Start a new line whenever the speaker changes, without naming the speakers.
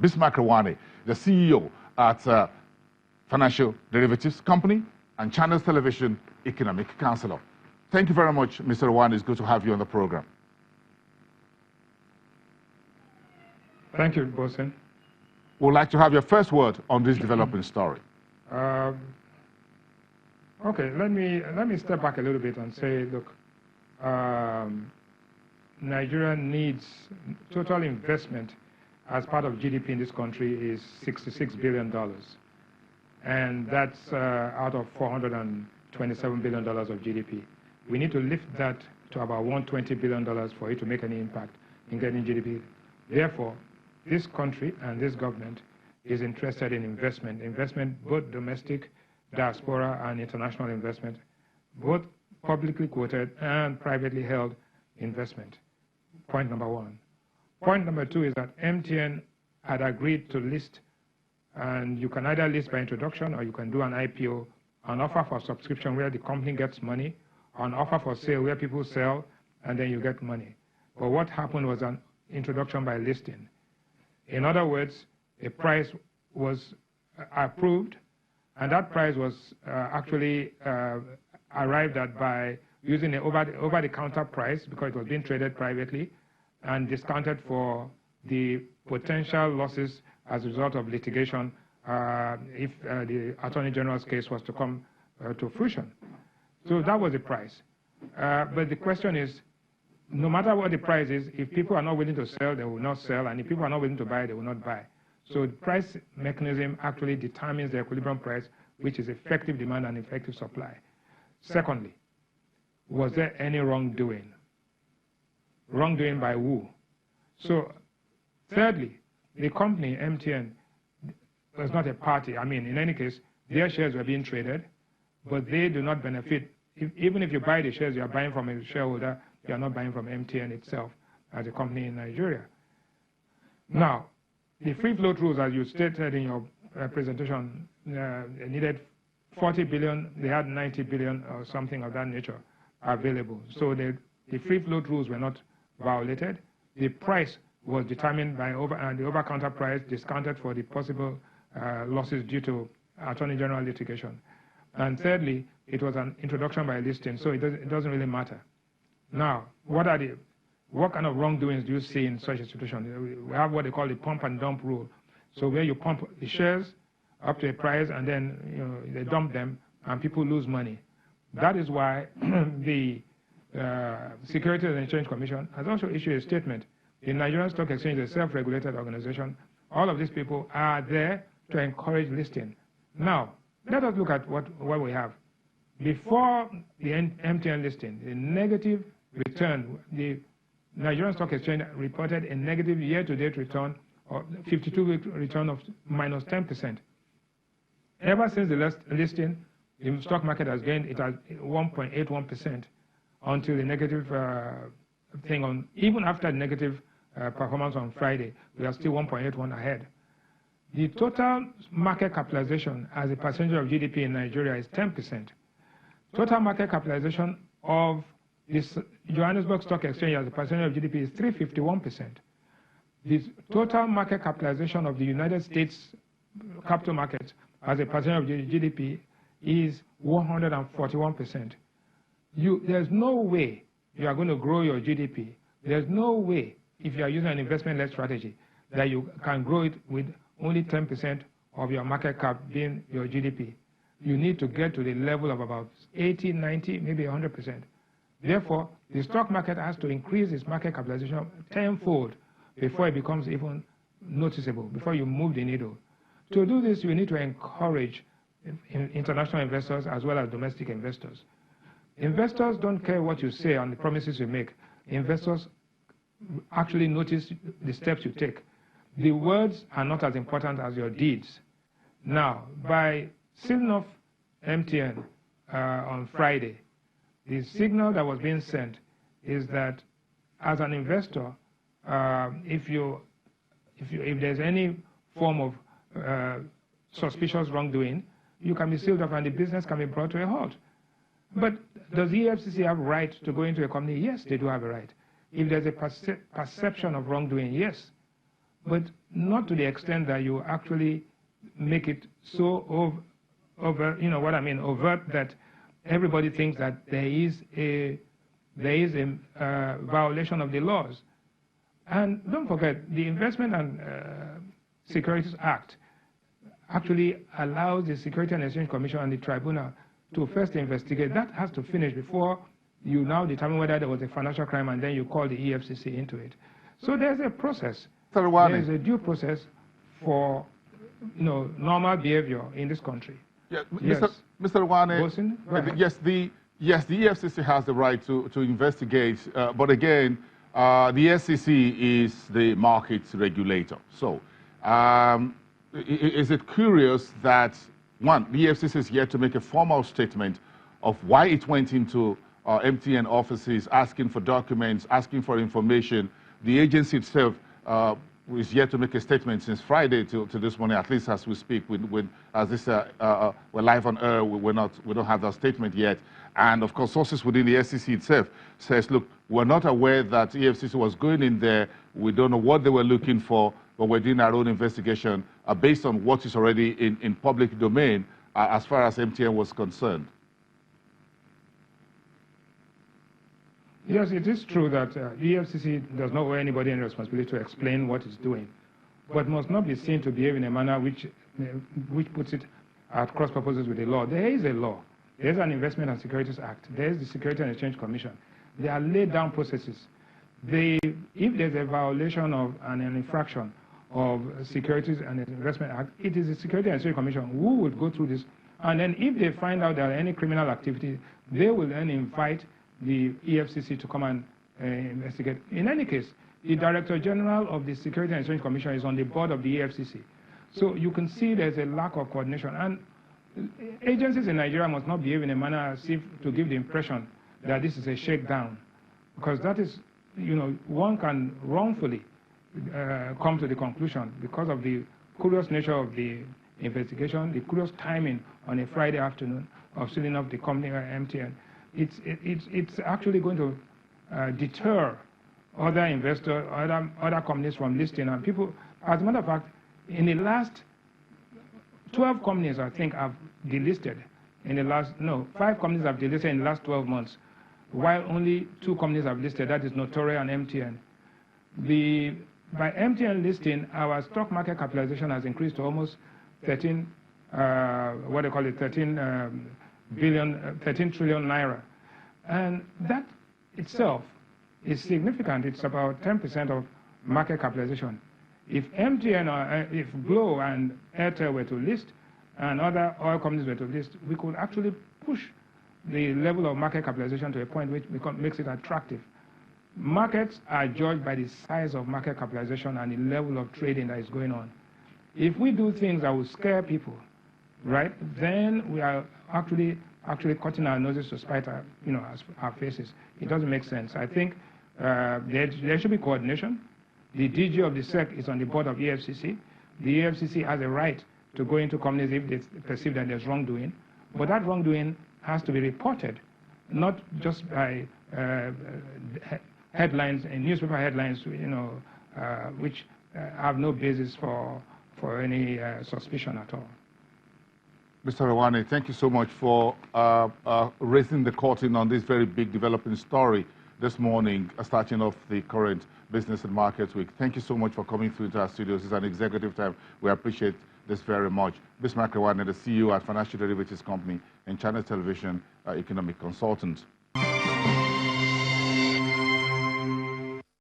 Bismarck Rewane, the CEO at Financial Derivatives Company and Channels Television Economic Counselor. Thank you very much, Mr. Rewane. It's good to have you on the program.
Thank you, Bosen.
We'd like to have your first word on this developing story.
Okay, let me step back a little bit and say, look, Nigeria needs total investment as part of GDP in this country is $66 billion. And that's out of $427 billion of GDP. We need to lift that to about $120 billion for it to make any impact in getting GDP. Therefore, this country and this government is interested in investment both domestic, diaspora, and international investment, both publicly quoted and privately held investment. Point number one. Point number two is that MTN had agreed to list, and you can either list by introduction or you can do an IPO, an offer for subscription where the company gets money, an offer for sale where people sell and then you get money. But what happened was an introduction by listing. In other words, a price was approved, and that price was actually arrived at by using an over-the-counter price because it was being traded privately and discounted for the potential losses as a result of litigation if the Attorney General's case was to come to fruition. So that was the price. But the question is, no matter what the price is, if people are not willing to sell, they will not sell, and if people are not willing to buy, they will not buy. So the price mechanism actually determines the equilibrium price, which is effective demand and effective supply. Secondly, was there any wrongdoing? Wrongdoing by who? So thirdly, the company, MTN, was not a party. I mean, in any case, their shares were being traded, but they do not benefit. Even if you buy the shares, you are buying from a shareholder, you are not buying from MTN itself as a company in Nigeria. Now, the free float rules, as you stated in your presentation, needed 40 billion, they had 90 billion or something of that nature available. So the free float rules were not violated. The price was determined by the over-counter price, discounted for the possible losses due to Attorney General litigation. And thirdly, it was an introduction by listing, so it doesn't really matter. Now, what kind of wrongdoings do you see in such a situation? We have what they call the pump and dump rule. So where you pump the shares up to a price and then they dump them and people lose money. That is why the Securities and Exchange Commission has also issued a statement. The Nigerian Stock Exchange is a self-regulated organization. All of these people are there to encourage listing. Now, let us look at what we have. Before the MTN listing, the negative return, the Nigerian Stock Exchange reported a negative year-to-date return, or 52-week return of minus 10%. Ever since the listing, the stock market has gained it at 1.81% until the negative thing on, even after the negative performance on Friday, we are still 1.81 ahead. The total market capitalization as a percentage of GDP in Nigeria is 10%. Total market capitalization of this Johannesburg Stock Exchange as a percentage of GDP is 351%. The total market capitalization of the United States capital markets as a percentage of GDP is 141%. There's no way you are going to grow your GDP. There's no way, if you are using an investment-led strategy, that you can grow it with only 10% of your market cap being your GDP. You need to get to the level of about 80, 90, maybe 100%. Therefore, the stock market has to increase its market capitalization tenfold before it becomes even noticeable, before you move the needle. To do this, you need to encourage international investors as well as domestic investors. Investors don't care what you say and the promises you make. Investors actually notice the steps you take. The words are not as important as your deeds. Now, by sealing off MTN on Friday, the signal that was being sent is that as an investor, if there's any form of suspicious wrongdoing, you can be sealed off and the business can be brought to a halt. But does the EFCC have a right to go into a company? Yes, they do have a right. If there's a perception of wrongdoing, yes. but not to the extent that you actually make it so overt that everybody thinks that there is a violation of the laws. And don't forget, the Investment and Securities Act actually allows the Security and Exchange Commission and the tribunal to first investigate. That has to finish before you now determine whether there was a financial crime, and then you call the EFCC into it. So there's a process. There's a due process for normal behavior in this country.
Yeah, yes. Mr. Rewane, yes, the EFCC has the right to investigate, but again, the SEC is the market regulator. So is it curious that, one, the EFCC is yet to make a formal statement of why it went into MTN offices asking for documents, asking for information. The agency itself is yet to make a statement since Friday to this morning, at least as we speak. We're live on air, we don't have that statement yet. And of course, sources within the SEC itself says, look, we're not aware that EFCC was going in there. We don't know what they were looking for, but we're doing our own investigation based on what is already in public domain as far as MTN was concerned.
Yes, it is true that EFCC does not owe anybody any responsibility to explain what it's doing, but must not be seen to behave in a manner which puts it at cross purposes with the law. There is a law. There is an Investment and Securities Act. There is the Security and Exchange Commission. There are laid down processes. If there's a violation of an infraction of Securities and Investment Act, it is the Security and Exchange Commission who would go through this. And then if they find out there are any criminal activity, they will then invite the EFCC to come and investigate. In any case, the Director General of the Security and Exchange Commission is on the board of the EFCC. So you can see there's a lack of coordination. And agencies in Nigeria must not behave in a manner as if to give the impression that this is a shakedown. Because that is, one can wrongfully come to the conclusion because of the curious nature of the investigation, the curious timing on a Friday afternoon of sealing up the company MTN. It's actually going to deter other investors, other companies from listing. And people, as a matter of fact, in the last 12 companies, I think, have delisted. 5 companies have delisted in the last 12 months, while only 2 companies have listed. That is Notoria and MTN. By MTN listing, our stock market capitalization has increased to almost 13 trillion naira. And that itself is significant. It's about 10% of market capitalization. If MTN or if Glo and Airtel were to list and other oil companies were to list, we could actually push the level of market capitalization to a point which makes it attractive. Markets are judged by the size of market capitalization and the level of trading that is going on. If we do things that will scare people, right, then we are actually cutting our noses to spite our faces. It doesn't make sense. I think there should be coordination. The DG of the SEC is on the board of EFCC. The EFCC has a right to go into companies if they perceive that there's wrongdoing. But that wrongdoing has to be reported, not just by headlines and newspaper headlines, which have no basis for any suspicion at all.
Mr. Rewane, thank you so much for raising the curtain on this very big developing story this morning, starting off the current Business and Markets Week. Thank you so much for coming through to our studios. It's an executive time. We appreciate this very much. Bismarck Rewane, the CEO at Financial Derivatives Company and Channel Television Economic Consultant.